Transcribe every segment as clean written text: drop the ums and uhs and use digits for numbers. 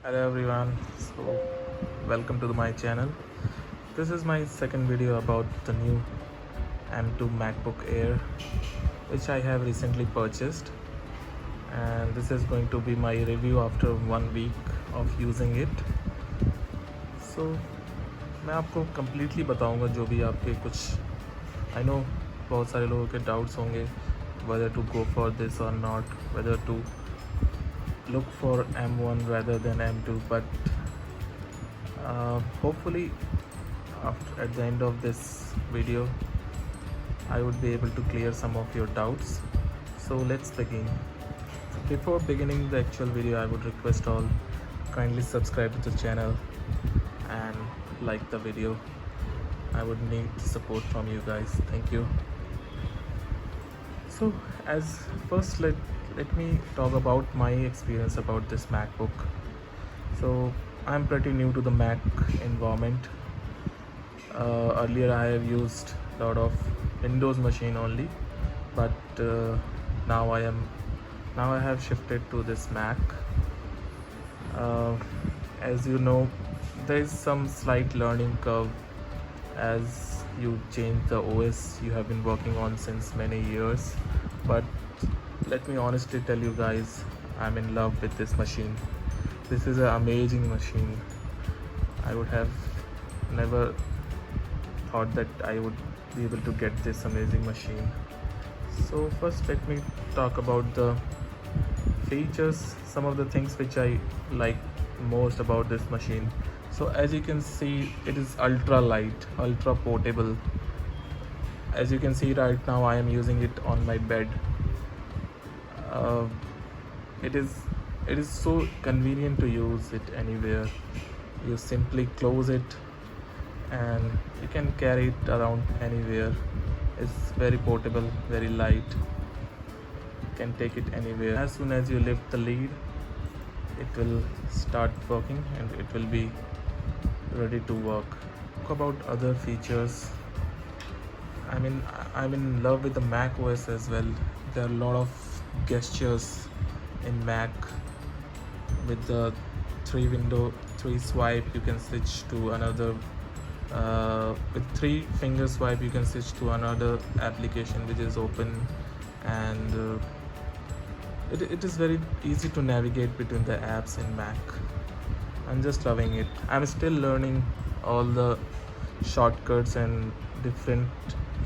Hello everyone, so welcome to my channel. This is my second video about the new M2 MacBook Air which I have recently purchased, and this is going to be my review after 1 week of using it. So मैं आपको completely बताऊंगा जो भी आपके कुछ I know बहुत सारे लोगों के doubts होंगे whether to go for this or not, whether to look for M1 rather than M2, but hopefully at the end of this video I would be able to clear some of your doubts. So let's begin. Before beginning the actual video, I would request all kindly subscribe to the channel and like the video. I would need support from you guys. Thank you. So as first let me talk about my experience about this MacBook. So I'm pretty new to the Mac environment. Earlier I have used a lot of Windows machine only, but now I have shifted to this Mac. As you know, there is some slight learning curve as you change the OS you have been working on since many years, but let me honestly tell you guys, I'm in love with this machine. This is an amazing machine. I would have never thought that I would be able to get this amazing machine. So first let me talk about the features, some of the things which I like most about this machine. So as you can see, it is ultra light, ultra portable. As you can see right now, I am using it on my bed. It is so convenient to use it anywhere. You simply close it and you can carry it around anywhere. It's very portable, very light. You can take it anywhere. As soon as you lift the lid, it will start working and it will be ready to work. Talk about other features. I'm in love with the Mac OS as well. There are a lot of gestures in Mac. With the three swipe you can switch to another, with 3 finger swipe you can switch to another application which is open, and it is very easy to navigate between the apps in Mac. I'm just loving it. I'm still learning all the shortcuts and different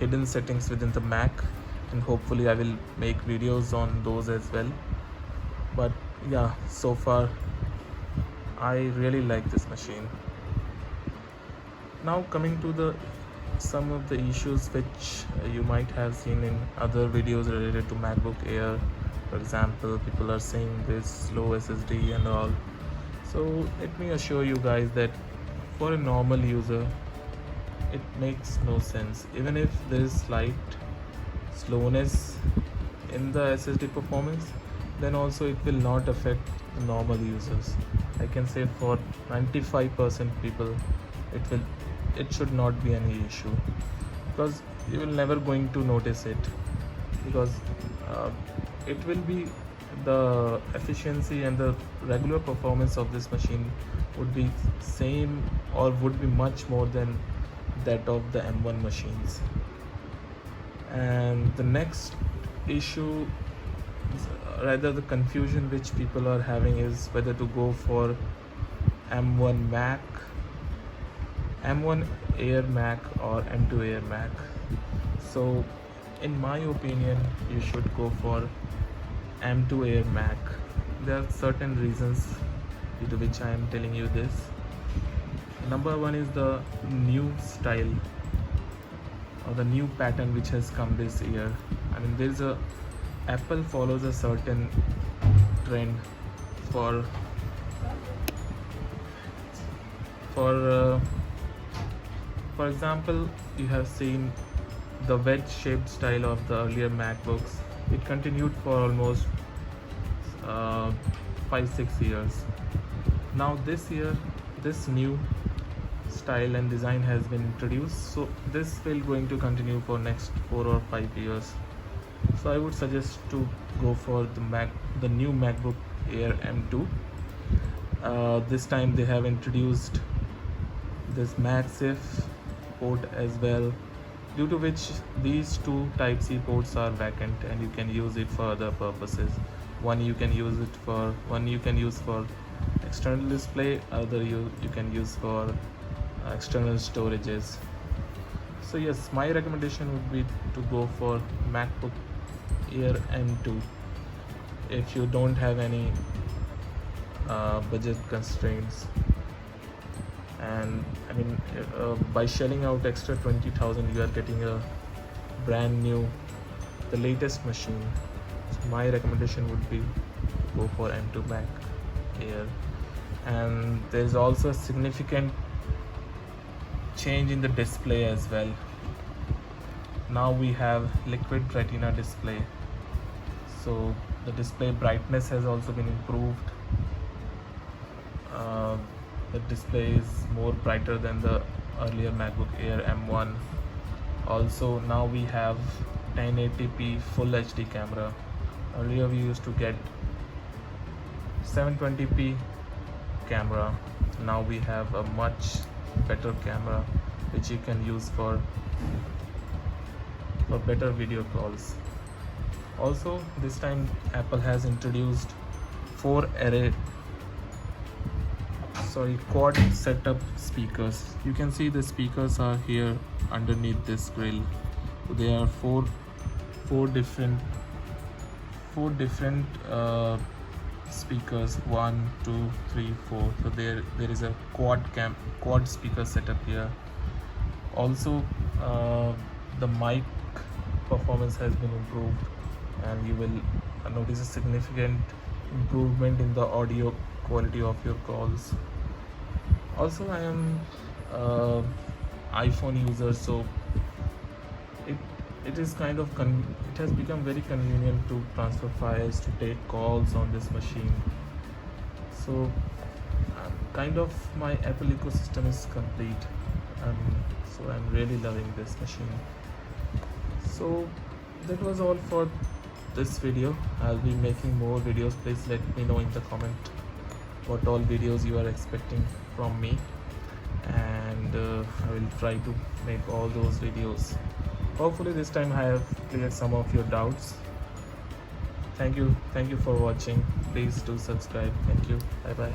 hidden settings within the Mac, and hopefully I will make videos on those as well. But yeah, so far I really like this machine. Now coming to some of the issues which you might have seen in other videos related to MacBook Air. For example, people are saying there's slow SSD and all. So let me assure you guys that for a normal user it makes no sense. Even if there is slight slowness in the SSD performance, then also it will not affect the normal users. I can say for 95% people it should not be any issue, because you will never going to notice it, because it will be the efficiency and the regular performance of this machine would be same or would be much more than that of the M1 machines. And the next issue, rather the confusion which people are having, is whether to go for M1 Mac, M1 Air Mac or M2 Air Mac. So in my opinion, you should go for M2 Air Mac. There are certain reasons due to which I am telling you this. Number one is the new style or the new pattern which has come this year. Apple follows a certain trend for example, you have seen the wedge shaped style of the earlier MacBooks. It continued for almost 5-6 years. Now this year, this new style and design has been introduced, so this will going to continue for next 4 or 5 years. So I would suggest to go for the new MacBook Air M2. This time they have introduced this MagSafe port as well, due to which these two Type-C ports are vacant and you can use it for other purposes. One you can use for external display, other you can use for external storages. So yes, my recommendation would be to go for MacBook Air M2 if you don't have any budget constraints. And I mean, by shelling out extra 20,000, you are getting a brand new, the latest machine. So my recommendation would be go for M2 Mac Air. And there is also a significant change in the display as well. Now we have liquid retina display, so the display brightness has also been improved. The display is more brighter than the earlier MacBook Air M1. Also now we have 1080p full HD camera. Earlier we used to get 720p camera. Now we have a much better camera which you can use for better video calls. Also this time Apple has introduced quad setup speakers. You can see the speakers are here underneath this grill. So there are four different speakers, 1 2 3 4. So there is a quad speaker setup here. Also the mic performance has been improved, and you will notice a significant improvement in the audio quality of your calls. Also I am iPhone user, so it is kind of it has become very convenient to transfer files, to take calls on this machine. So kind of my Apple ecosystem is complete, so I'm really loving this machine. So that was all for this video. I'll be making more videos. Please let me know in the comment what all videos you are expecting from me, and I will try to make all those videos. Hopefully this time I have cleared some of your doubts. Thank you for watching. Please do subscribe. Thank you. Bye bye.